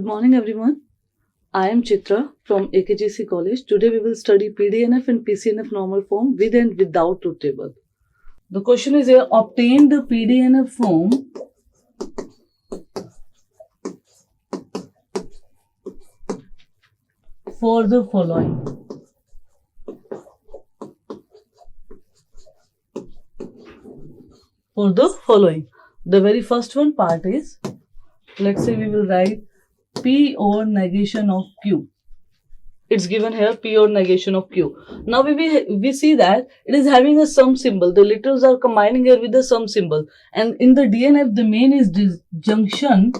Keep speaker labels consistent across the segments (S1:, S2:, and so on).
S1: Good morning everyone. I am Chitra from AKGEC college. Today we will study PDNF and PCNF normal form with and without truth table. The question is here, obtain the PDNF form for the following. The very first one part is, let's say we will write P or negation of Q. It's given here P or negation of Q. Now we see that it is having a sum symbol. The letters are combining here with the sum symbol. And in the DNF, the main is disjunction.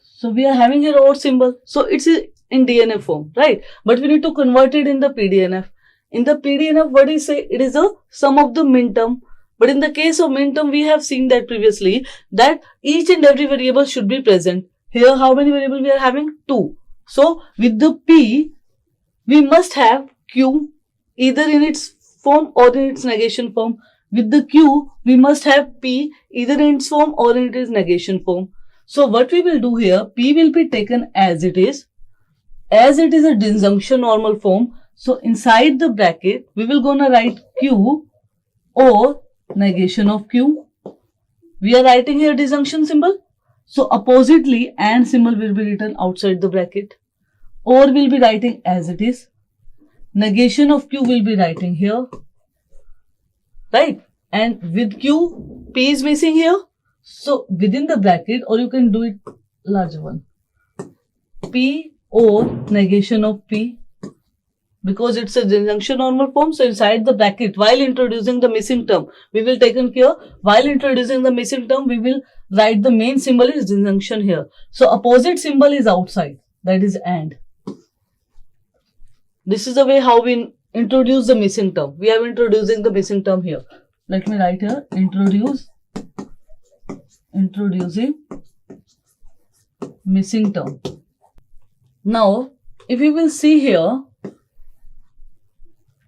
S1: So we are having here OR symbol. So it's in DNF form, right? But we need to convert it in the PDNF. In the PDNF, what do you say? It is a sum of the min term. But in the case of min term, we have seen that previously that each and every variable should be present. Here, how many variables we are having? 2. So with the P, we must have Q either in its form or in its negation form. With the Q, we must have P either in its form or in its negation form. So what we will do here, P will be taken as it is a disjunction normal form. So inside the bracket, we will gonna write Q or negation of Q. We are writing here disjunction symbol. So oppositely and symbol will be written outside the bracket. Or will be writing as it is. Negation of Q will be writing here. Right? And with Q, P is missing here. So within the bracket, or you can do it larger one. P or negation of P. Because it's a disjunction normal form, so inside the bracket, while introducing the missing term, we will take care. While introducing the missing term, we will write the main symbol is disjunction here. So opposite symbol is outside, that is AND. This is the way how we introduce the missing term. We are introducing the missing term here. Let me write here, introducing missing term. Now, if you will see here,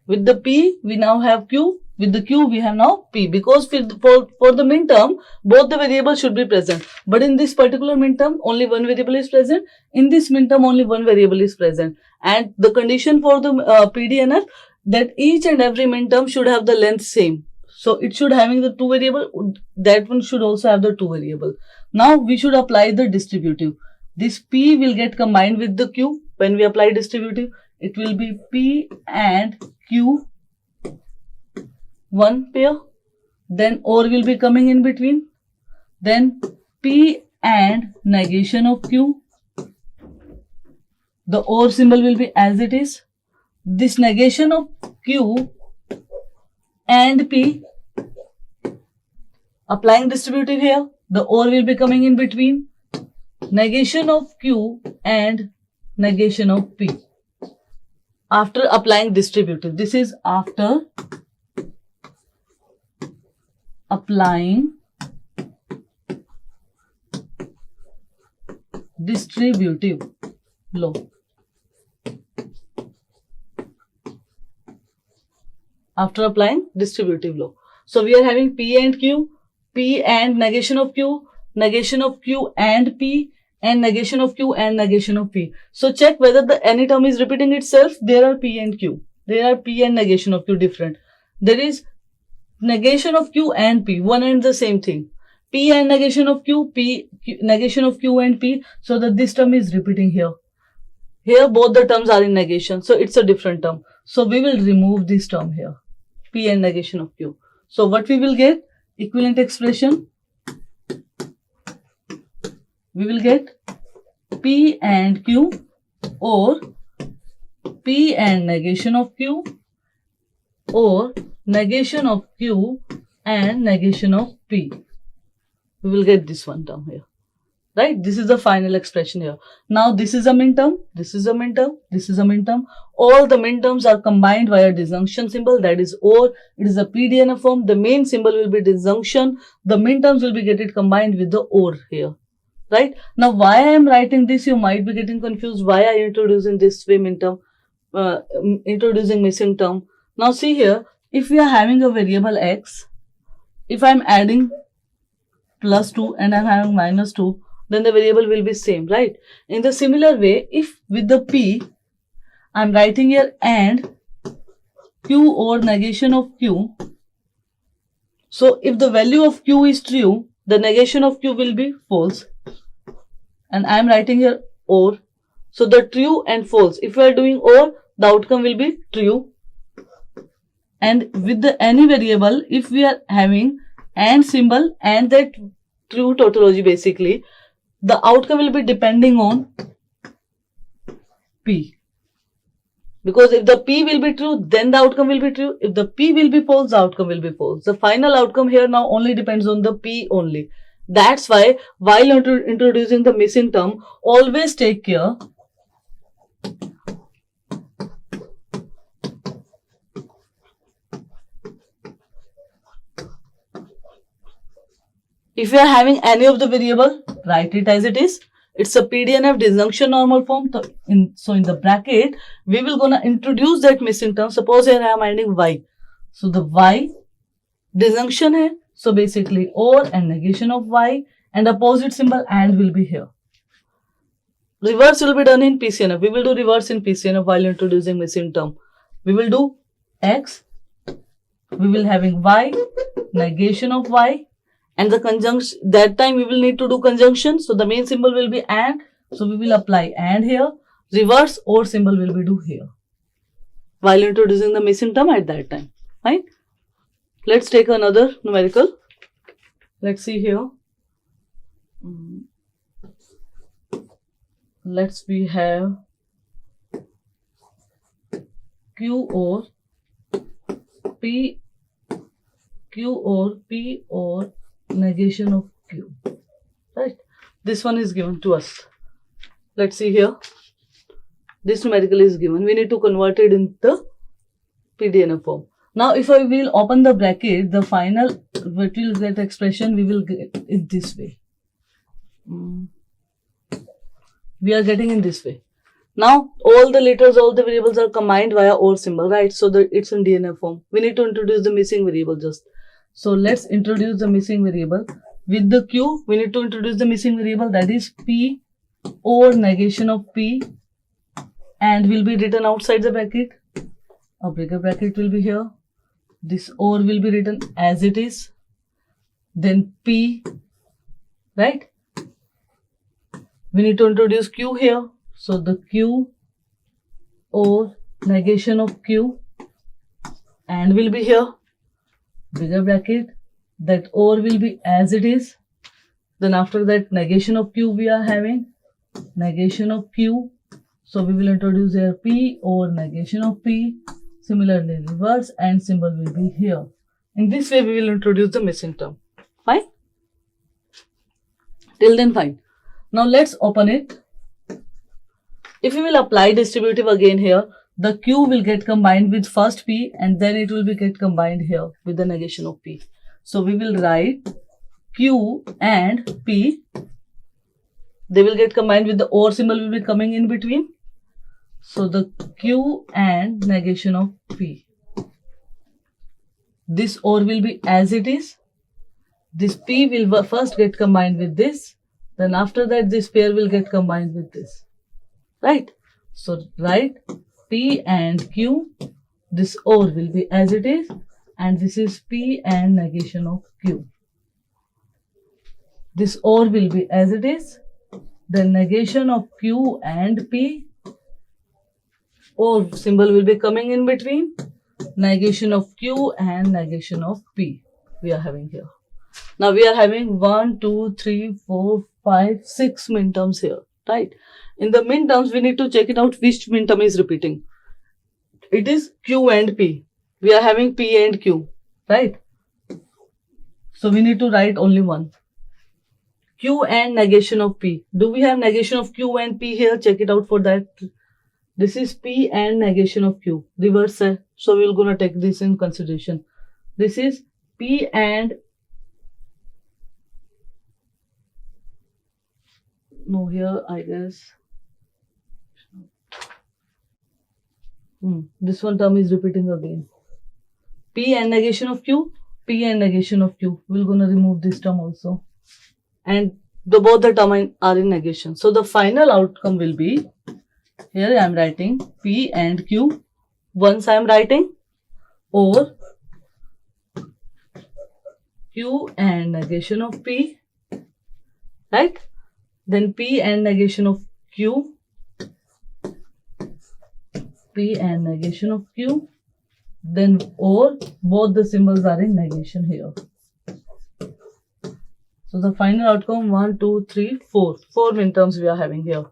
S1: with the P, we now have Q. With the Q, we have now P. Because for the min term, both the variables should be present. But in this particular min term, only one variable is present. In this min term, only one variable is present. And the condition for the PDNF, that each and every min term should have the length same. So it should having the 2 variable. That one should also have the 2 variable. Now we should apply the distributive. This P will get combined with the Q. When we apply distributive, it will be P and Q, one pair, then OR will be coming in between, then P and negation of Q, the OR symbol will be as it is, this negation of Q and P, applying distributive here, the OR will be coming in between, negation of Q and negation of P. After applying distributive, this is after applying distributive law. After applying distributive law. So we are having P and Q, P and negation of Q and P, and negation of Q and negation of P. So check whether any term is repeating itself. There are P and Q. There are P and negation of Q different. There is negation of Q and P, one and the same thing. P and negation of Q, P, negation of Q and P. So that this term is repeating here. Here both the terms are in negation. So it's a different term. So we will remove this term here. P and negation of Q. So what we will get? Equivalent expression. We will get P and Q or P and negation of Q or negation of Q and negation of P. We will get this one term here. Right? This is the final expression here. Now this is a min term, this is a min term, this is a min term. All the min terms are combined via disjunction symbol, that is OR. It is a PDNF form. The main symbol will be disjunction. The min terms will be getting combined with the OR here. Right? Now why I am writing this, you might be getting confused. Why I am introducing this way min term, introducing missing term. Now see here, if we are having a variable x, if I am adding plus 2 and I'm having minus 2, then the variable will be same, right? In the similar way, if with the P, I'm writing here and Q or negation of Q. So if the value of Q is true, the negation of Q will be false. And I'm writing here or. So the true and false. If we are doing or, the outcome will be true. And with the any variable, if we are having and symbol and that true tautology basically, the outcome will be depending on P. Because if the P will be true, then the outcome will be true. If the P will be false, the outcome will be false. The final outcome here now only depends on the P only. That's why while introducing the missing term, always take care if you are having any of the variable, write it as it is. It's a PDNF disjunction normal form. So in the bracket, we will gonna introduce that missing term. Suppose here I am finding y. So the y disjunction hai. So basically or and negation of y and opposite symbol and will be here. Reverse will be done in PCNF. We will do reverse in PCNF while introducing missing term. We will do x. We will having y, negation of y. And the conjunction, that time we will need to do conjunction. So the main symbol will be and. So we will apply and here. Reverse or symbol will be do here. While introducing the missing term at that time. Fine. Let's take another numerical. Let's see here. We have Q or P or negation of Q, right? This one is given to us. Let's see here. This numerical is given. We need to convert it into PDNF form. Now, if I will open the bracket, the final what will get expression, we will get it this way. We are getting in this way. Now, all the letters, all the variables are combined via or symbol, right? So that it's in DNF form. We need to introduce the missing variable just. So let's introduce the missing variable. With the Q, we need to introduce the missing variable, that is P or negation of P, and will be written outside the bracket. A bigger bracket will be here. This or will be written as it is. Then P, right? We need to introduce Q here. So the Q or negation of Q and will be here. Bigger bracket, that or will be as it is. Then after that negation of Q we are having negation of Q. So we will introduce here P or negation of P. Similarly reverse and symbol will be here. In this way we will introduce the missing term. Fine? Till then fine. Now let's open it. If we will apply distributive again here, the Q will get combined with first P and then it will be get combined here with the negation of P. So we will write Q and P. They will get combined with the or symbol will be coming in between. So the Q and negation of P. This or will be as it is. This P will first get combined with this. Then after that this pair will get combined with this. Right? So write P and Q, this or will be as it is, and this is P and negation of Q. This or will be as it is, then negation of Q and P, or symbol will be coming in between, negation of Q and negation of P we are having here. Now we are having 1, 2, 3, 4, 5, 6 minterms here, right? In the minterms, we need to check it out which minterm is repeating. It is Q and P. We are having P and Q, right? So we need to write only one. Q and negation of P. Do we have negation of Q and P here? Check it out for that. This is P and negation of Q. Reverse. So we're going to take this in consideration. This is P and no, here I guess this one term is repeating again. P and negation of Q, P and negation of Q. We're gonna remove this term also. and both the terms are in negation. So the final outcome will be, here I am writing P and Q. Once I am writing, or Q and negation of P, right? Then P and negation of Q, P and negation of Q, then or both the symbols are in negation here. So the final outcome 1, 2, 3, 4. 4 minterms we are having here.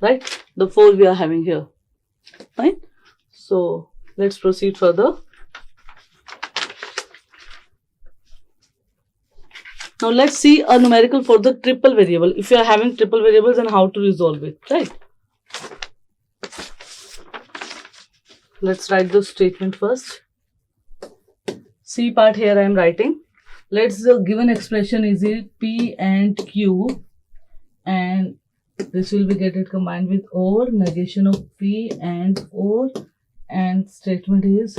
S1: Right? The 4 we are having here. Fine? So let's proceed further. Now let's see a numerical for the triple variable. If you are having triple variables, and how to resolve it, right? Let's write the statement first. C part here I am writing. Let's the given expression is it P and Q, and this will be get combined with or, negation of P and or, and statement is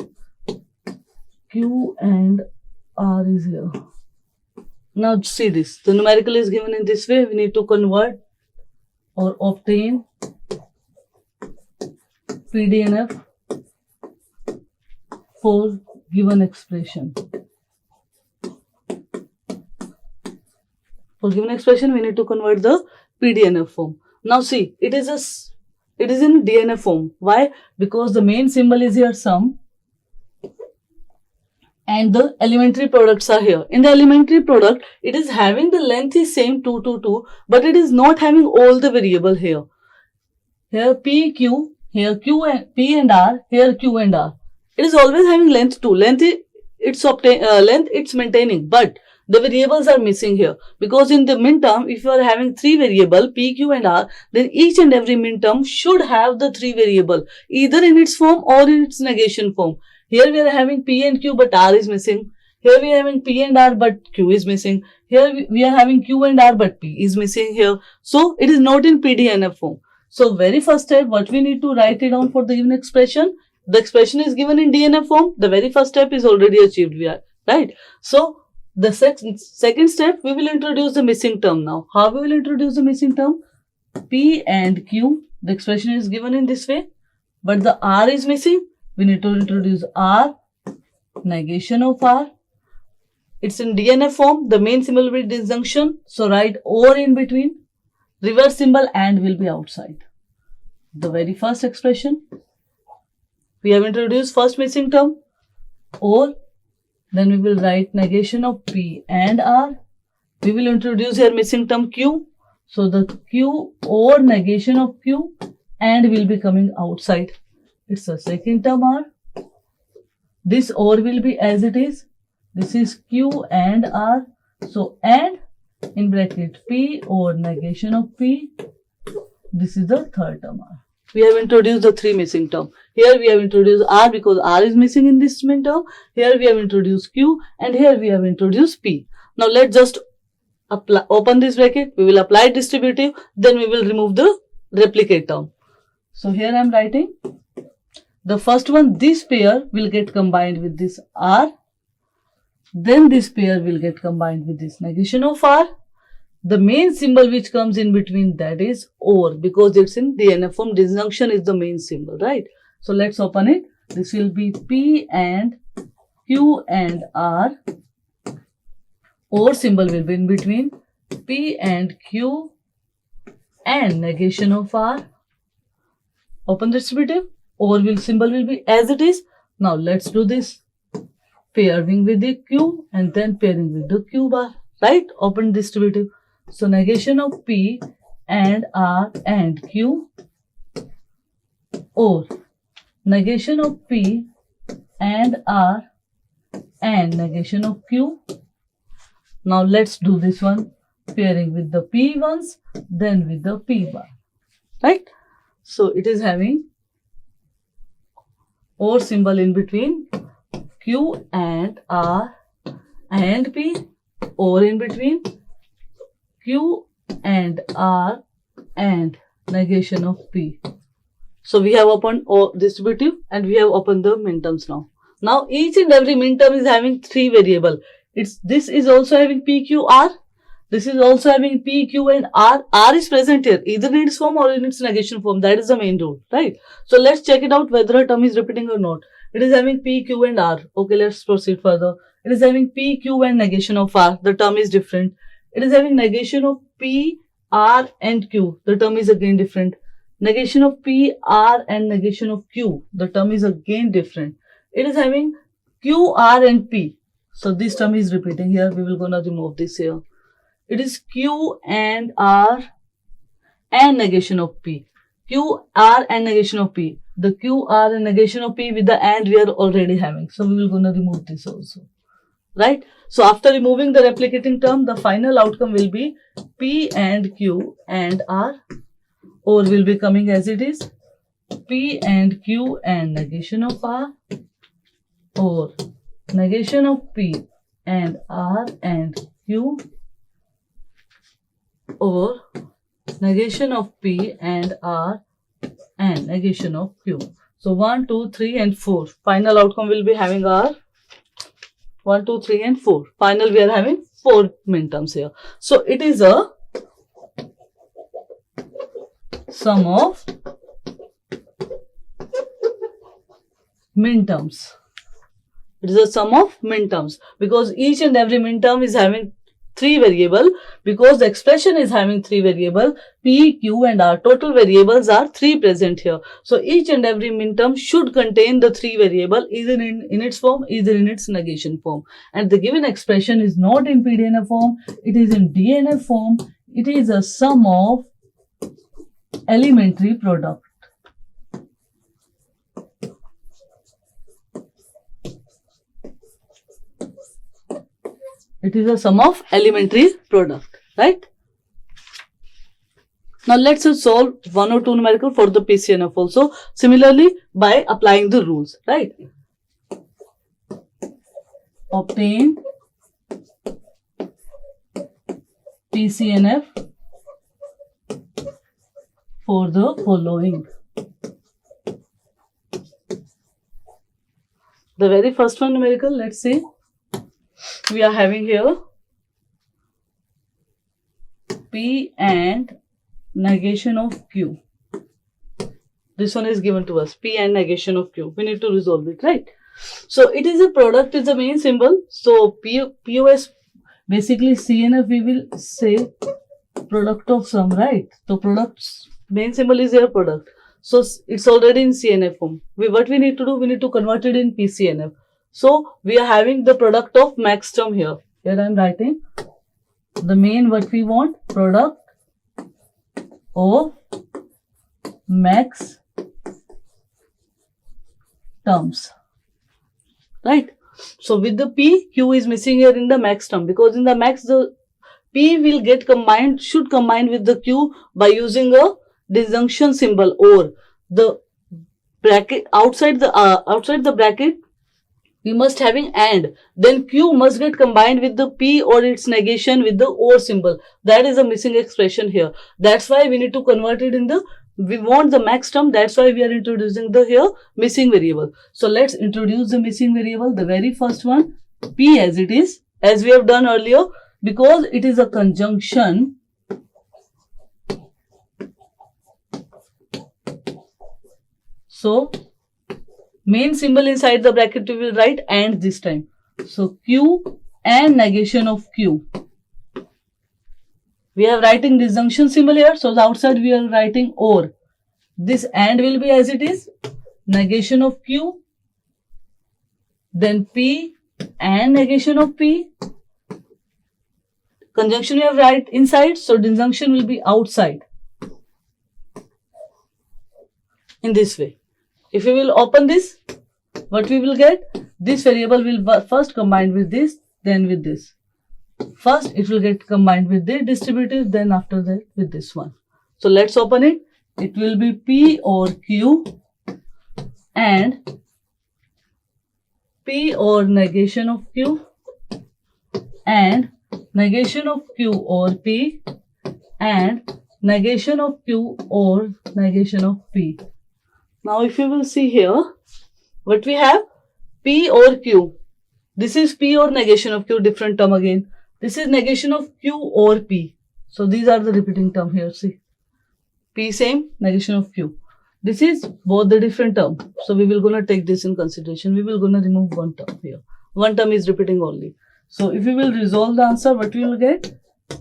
S1: Q and R is here. Now see this, the numerical is given in this way. We need to convert or obtain PDNF for given expression. For given expression, we need to convert the PDNF form. Now see, it is in DNF form. Why? Because the main symbol is here sum, and the elementary products are here. In the elementary product, it is having the length is same 2, 2, 2, but it is not having all the variable here. Here P, Q, here Q and P and R, here Q and R. It is always having length 2. Length it's maintaining, but the variables are missing here. Because in the minterm, if you are having 3 variable P, Q and R, then each and every minterm should have the 3 variable, either in its form or in its negation form. Here we are having P and Q, but R is missing. Here we are having P and R, but Q is missing. Here we are having Q and R, but P is missing here. So it is not in PDNF form. So very first step, what we need to write it down for the given expression. The expression is given in DNF form. The very first step is already achieved. Right? So the second step, we will introduce the missing term now. How we will introduce the missing term? P and Q. The expression is given in this way, but the R is missing. We need to introduce R, negation of R. It's in DNF form. The main symbol will be disjunction. So write or in between. Reverse symbol and will be outside. The very first expression. We have introduced first missing term, or, then we will write negation of P and R. We will introduce here missing term Q. So the Q or negation of Q and will be coming outside. It's the second term R. This or will be as it is. This is Q and R. So and in bracket P or negation of P. This is the third term R. We have introduced the 3 missing term. Here we have introduced R because R is missing in this term. Here we have introduced Q and here we have introduced P. Now let's just open this bracket. We will apply distributive. Then we will remove the replicate term. So here I am writing. The first one, this pair will get combined with this R. Then this pair will get combined with this negation of R. The main symbol which comes in between that is or, because it's in DNF form. Disjunction is the main symbol, right? So let's open it. This will be P and Q and R. Or symbol will be in between P and Q and negation of R. Open distributive. Or symbol will be as it is. Now let's do this. Pairing with the Q and then pairing with the Q bar, right? Open distributive. So negation of P and R and Q, or negation of P and R and negation of Q. Now let's do this one, pairing with the P ones, then with the P bar, right? So it is having or symbol in between Q and R and P, or in between Q and R and negation of P. So we have opened distributive and we have opened the minterms now. Now each and every minterm is having 3 variable. This is also having P, Q, R. This is also having P, Q and R. R is present here, either in its form or in its negation form. That is the main rule, right? So let's check it out whether a term is repeating or not. It is having P, Q and R. Okay, let's proceed further. It is having P, Q and negation of R. The term is different. It is having negation of P, R and Q. The term is again different. Negation of P, R and negation of Q. The term is again different. It is having Q, R and P. So this term is repeating here. We will gonna remove this here. It is Q and R and negation of P. Q, R and negation of P. The Q, R and negation of P with the and we are already having. So we will gonna remove this also. Right? So after removing the replicating term, the final outcome will be P and Q and R, or will be coming as it is P and Q and negation of R, or negation of P and R and Q, or negation of P and R and negation of Q. So 1, 2, 3 and 4. Final outcome will be having our 1, 2, 3 and 4. Final we are having 4 min terms here. So it is a sum of min terms. It is a sum of min terms because each and every min term is having 3 variable, because the expression is having 3 variable, P, Q and R. Total variables are 3 present here. So each and every min term should contain the 3 variable either in its form, either in its negation form. And the given expression is not in PDNF form, it is in DNF form. It is a sum of elementary product. It is a sum of elementary product, right? Now let's solve 1 or 2 numerical for the PCNF also. Similarly, by applying the rules, right? Obtain PCNF for the following. The very first one numerical, let's see. We are having here P and negation of Q. This one is given to us, P and negation of Q. We need to resolve it, right? So it is a product, is the main symbol. So POS, basically CNF we will say product of sum, right? So products, main symbol is here product. So it's already in CNF form. What we need to do, we need to convert it in PCNF. So we are having the product of max term here. Here I am writing the main what we want, product of max terms, right? So with the P, Q is missing here in the max term, because in the max the P will get combined, should combine with the Q by using a disjunction symbol, or the bracket outside the bracket we must having and, then Q must get combined with the P or its negation with the or symbol. That is a missing expression here. That's why we need to convert it in the, we want the max term, that's why we are introducing the here missing variable. So let's introduce the missing variable, the very first one, P as it is, as we have done earlier, because it is a conjunction. So main symbol inside the bracket we will write and this time. So Q and negation of Q. We are writing disjunction symbol here. So the outside we are writing or. This and will be as it is. Negation of Q. Then P and negation of P. Conjunction we have write inside. So disjunction will be outside. In this way. If we will open this, what we will get? This variable will first combine with this, then with this. First, it will get combined with the distributive, then after that with this one. So let's open it. It will be P or Q and P or negation of Q and negation of Q or P and negation of Q or negation of P. Now if you will see here, what we have, P or Q. This is P or negation of Q, different term again. This is negation of Q or P. So these are the repeating term here. See, P same, negation of Q. This is both the different term. So we will gonna take this in consideration. We will gonna remove one term here. One term is repeating only. So if we will resolve the answer, what we will get?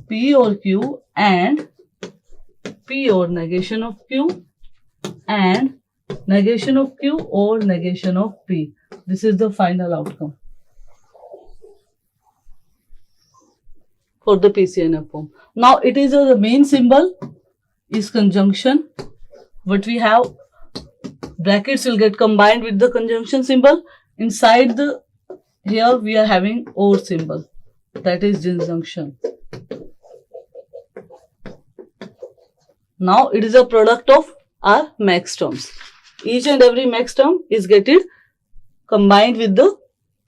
S1: P or Q and P or negation of Q and negation of Q or negation of P. This is the final outcome for the PCNF form. Now it is the main symbol is conjunction. What we have, brackets will get combined with the conjunction symbol. Inside the here we are having OR symbol, that is disjunction. Now it is a product of our max terms. Each and every max term is getting combined with the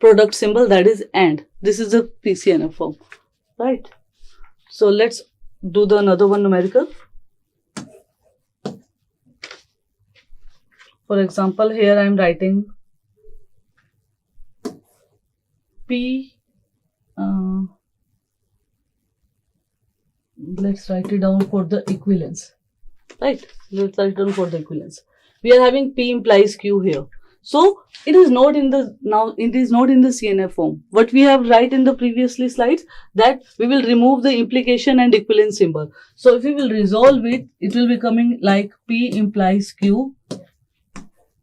S1: product symbol, that is AND. This is the PCNF form, right? So let's do the another one numerical. For example, here I am writing P. Let's write it down for the equivalence. Right? Let's write it down for the equivalence. We are having P implies Q here. So it is not in the CNF form. What we have write in the previously slides, that we will remove the implication and equivalence symbol. So if we will resolve it, it will be coming like P implies Q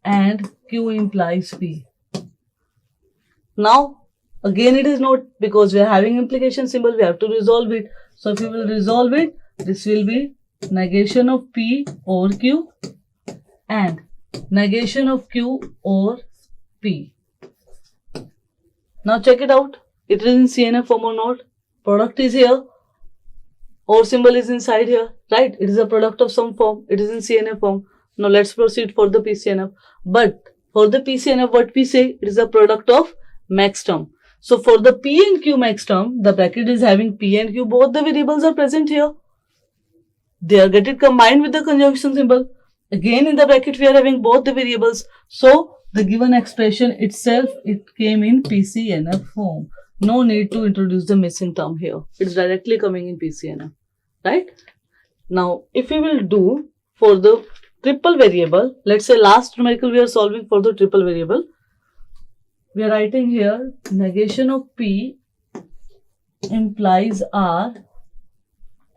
S1: and Q implies P. Now again it is not, because we are having implication symbol, we have to resolve it. So if we will resolve it, this will be negation of P or Q and negation of Q or P. Now check it out. It is in CNF form or not? Product is here. OR symbol is inside here, right? It is a product of some form. It is in CNF form. Now let's proceed for the PCNF. But for the PCNF, what we say, it is a product of max term. So for the P and Q max term, the bracket is having P and Q. Both the variables are present here. They are getting combined with the conjunction symbol. Again in the bracket we are having both the variables. So the given expression itself, it came in PCNF form. No need to introduce the missing term here. It's directly coming in PCNF, right? Now if we will do for the triple variable, let's say last numerical we are solving for the triple variable. We are writing here negation of P implies R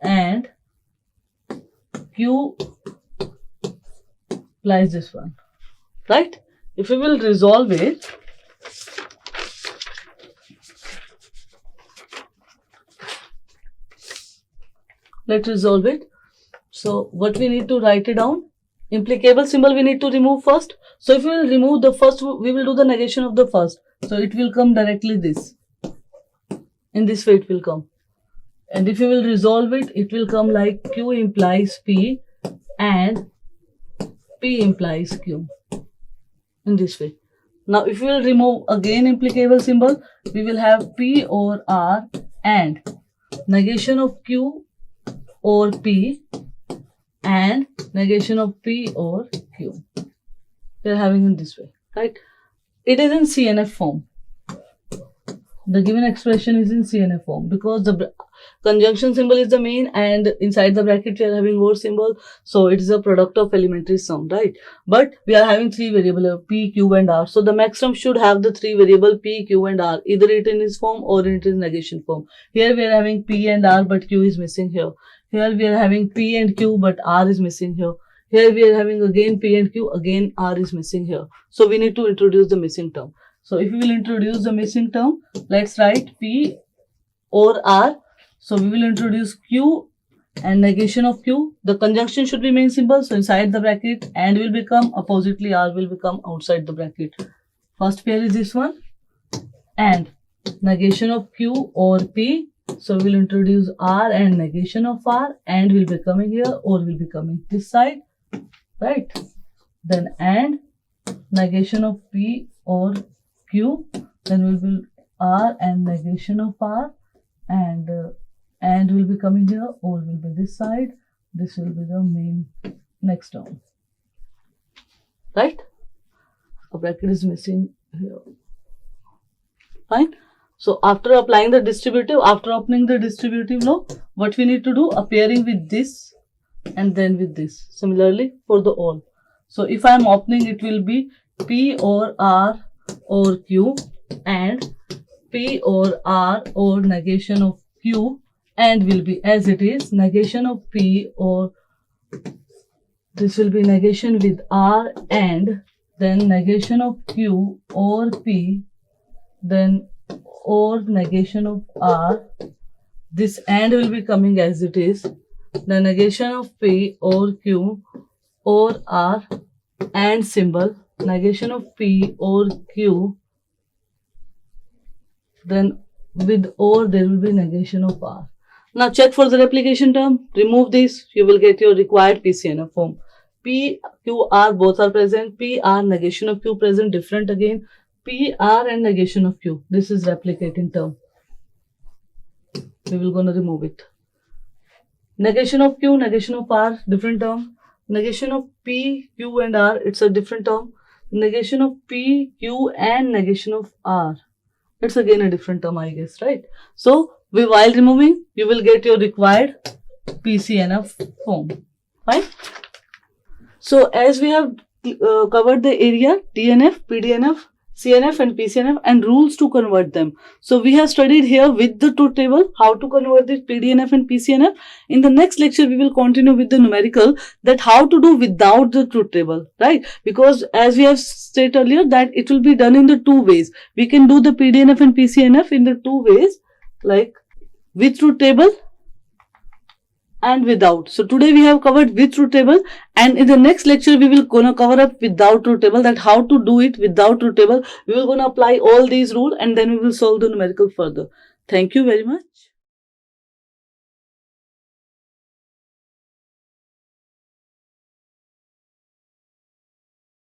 S1: and Q implies this one, right? If we will resolve it, let's resolve it. So what we need to write it down, implicable symbol we need to remove first. So if we will remove the first, we will do the negation of the first. So it will come directly this. In this way it will come. And if you will resolve it, it will come like Q implies P and P implies Q. In this way. Now if we will remove again implicable symbol, we will have P or R and negation of Q or P and negation of P or Q. We are having in this way, right? It is in CNF form. The given expression is in CNF form because the conjunction symbol is the main and inside the bracket we are having OR symbol. So it is a product of elementary sum, right? But we are having three variables P, Q and R. So the maximum should have the three variables P, Q and R. Either it in its form or it is negation form. Here we are having P and R but Q is missing here. Here we are having P and Q but R is missing here. Here we are having again P and Q, again R is missing here. So we need to introduce the missing term. So if we will introduce the missing term, let's write P or R. So we will introduce Q and negation of Q. The conjunction should be main symbol. So inside the bracket and will become, oppositely R will become outside the bracket. First pair is this one and negation of Q or P. So we will introduce R and negation of R and will be coming here or will be coming this side, right? Then and negation of P or Q, then will be R and negation of R and will be coming here or will be this side. This will be the main next term, right? A bracket is missing here. Fine. So after applying the distributive, after opening the distributive law, what we need to do? Appearing with this and then with this. Similarly for the all. So if I am opening, it will be P or R or Q and P or R or negation of Q, and will be as it is negation of P, or this will be negation with R and then negation of Q or P, then or negation of R. This and will be coming as it is, the negation of P or Q or R and symbol, negation of P or Q, then with or there will be negation of R. Now check for the replication term, remove this, you will get your required PCNF form. P, Q, R both are present, P, R, negation of Q present, different again, P, R and negation of Q. This is replicating term. We will gonna remove it. Negation of Q, negation of R, different term. Negation of P, Q and R, it's a different term. Negation of P, Q and negation of R, it's again a different term, I guess, right? So while removing, you will get your required PCNF form. Fine. So as we have covered the area DNF, PDNF, CNF and PCNF and rules to convert them. So we have studied here with the truth table how to convert the PDNF and PCNF. In the next lecture, we will continue with the numerical, that how to do without the truth table, right? Because as we have stated earlier that it will be done in the two ways. We can do the PDNF and PCNF in the two ways, like with truth table and without. So today we have covered with truth table, and in the next lecture we will gonna cover up without truth table, that how to do it without truth table. We will gonna apply all these rules and then we will solve the numerical further. Thank you very much.